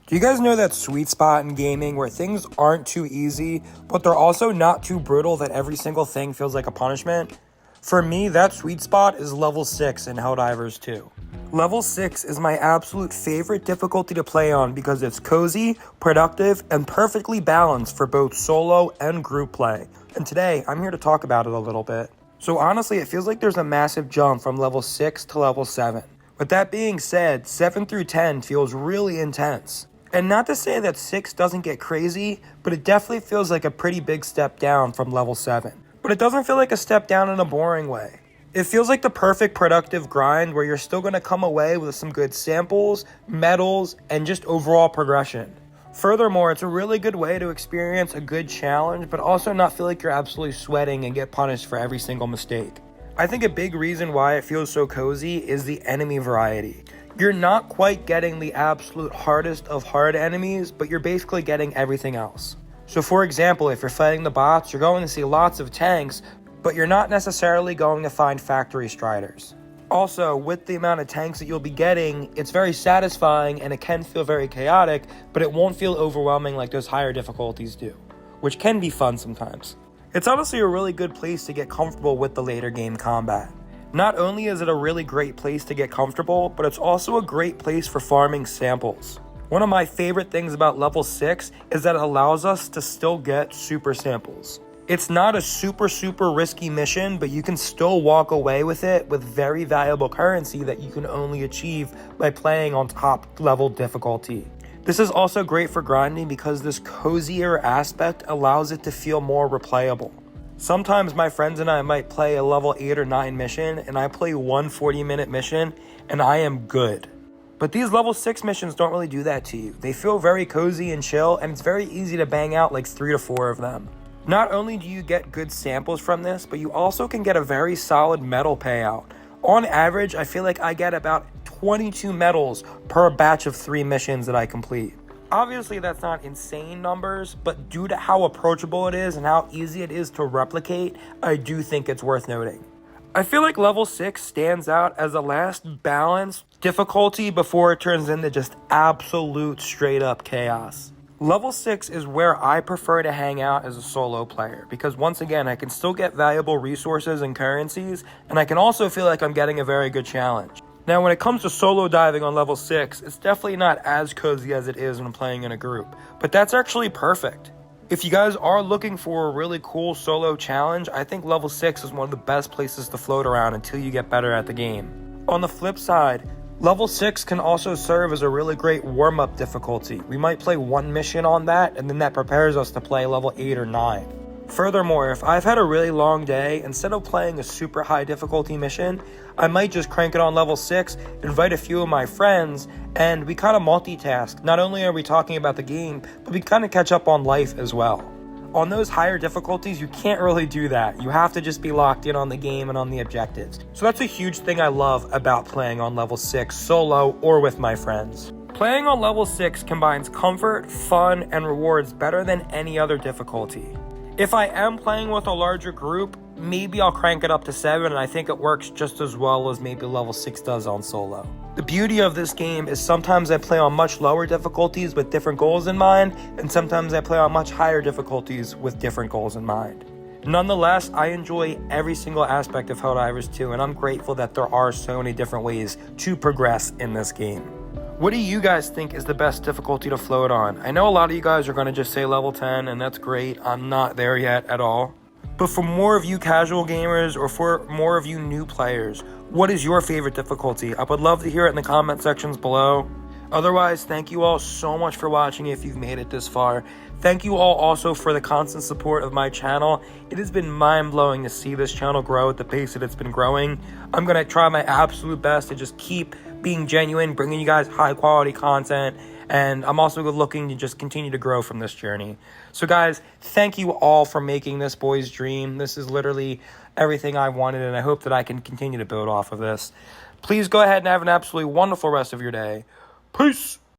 Do you guys know that sweet spot in gaming where things aren't too easy, but they're also not too brutal that every single thing feels like a punishment? For me, that sweet spot is level 6 in Helldivers 2. Level 6 is my absolute favorite difficulty to play on because it's cozy, productive, and perfectly balanced for both solo and group play. And today, I'm here to talk about it a little bit. So honestly, it feels like there's a massive jump from level 6 to level 7. With that being said, 7 through 10 feels really intense. And not to say that 6 doesn't get crazy, but it definitely feels like a pretty big step down from level 7. But it doesn't feel like a step down in a boring way. It feels like the perfect productive grind where you're still going to come away with some good samples, medals, and just overall progression. Furthermore, it's a really good way to experience a good challenge, but also not feel like you're absolutely sweating and get punished for every single mistake. I think a big reason why it feels so cozy is the enemy variety. You're not quite getting the absolute hardest of hard enemies, but you're basically getting everything else. So for example, if you're fighting the bots, you're going to see lots of tanks, but you're not necessarily going to find factory striders. Also, with the amount of tanks that you'll be getting, it's very satisfying and it can feel very chaotic, but it won't feel overwhelming like those higher difficulties do, which can be fun sometimes. It's honestly a really good place to get comfortable with the later game combat. Not only is it a really great place to get comfortable, but it's also a great place for farming samples. One of my favorite things about level 6 is that it allows us to still get super samples. It's not a super risky mission, but you can still walk away with it with very valuable currency that you can only achieve by playing on top level difficulty. This is also great for grinding because this cozier aspect allows it to feel more replayable. Sometimes my friends and I might play a level 8 or 9 mission, and I play one 40-minute mission, and I am good. But these level 6 missions don't really do that to you. They feel very cozy and chill, and it's very easy to bang out like 3 to 4 of them. Not only do you get good samples from this, but you also can get a very solid medal payout. On average, I feel like I get about 22 medals per batch of 3 missions that I complete. Obviously, that's not insane numbers, but due to how approachable it is and how easy it is to replicate, I do think it's worth noting. I feel like level 6 stands out as the last balanced difficulty before it turns into just absolute straight up chaos. Level 6 is where I prefer to hang out as a solo player because once again, I can still get valuable resources and currencies, and I can also feel like I'm getting a very good challenge. Now, when it comes to solo diving on level 6, it's definitely not as cozy as it is when playing in a group, but that's actually perfect. If you guys are looking for a really cool solo challenge, I think level 6 is one of the best places to float around until you get better at the game. On the flip side, level 6 can also serve as a really great warm-up difficulty. We might play one mission on that, and then that prepares us to play level 8 or 9. Furthermore, if I've had a really long day, instead of playing a super high difficulty mission, I might just crank it on level 6, invite a few of my friends, and we kind of multitask. Not only are we talking about the game, but we kind of catch up on life as well. On those higher difficulties, you can't really do that. You have to just be locked in on the game and on the objectives. So that's a huge thing I love about playing on level 6 solo or with my friends. Playing on level 6 combines comfort, fun, and rewards better than any other difficulty. If I am playing with a larger group, maybe I'll crank it up to 7, and I think it works just as well as maybe level 6 does on solo. The beauty of this game is sometimes I play on much lower difficulties with different goals in mind, and sometimes I play on much higher difficulties with different goals in mind. Nonetheless, I enjoy every single aspect of Helldivers 2, and I'm grateful that there are so many different ways to progress in this game. What do you guys think is the best difficulty to float on? I know a lot of you guys are going to just say level 10, and that's great. I'm not there yet at all. But for more of you casual gamers or for more of you new players, what is your favorite difficulty? I would love to hear it in the comment sections below. Otherwise, thank you all so much for watching if you've made it this far. Thank you all also for the constant support of my channel. It has been mind-blowing to see this channel grow at the pace that it's been growing. I'm going to try my absolute best to just keep being genuine, bringing you guys high-quality content, and I'm also looking to just continue to grow from this journey. So guys, thank you all for making this boy's dream. This is literally everything I wanted, and I hope that I can continue to build off of this. Please go ahead and have an absolutely wonderful rest of your day. Peace!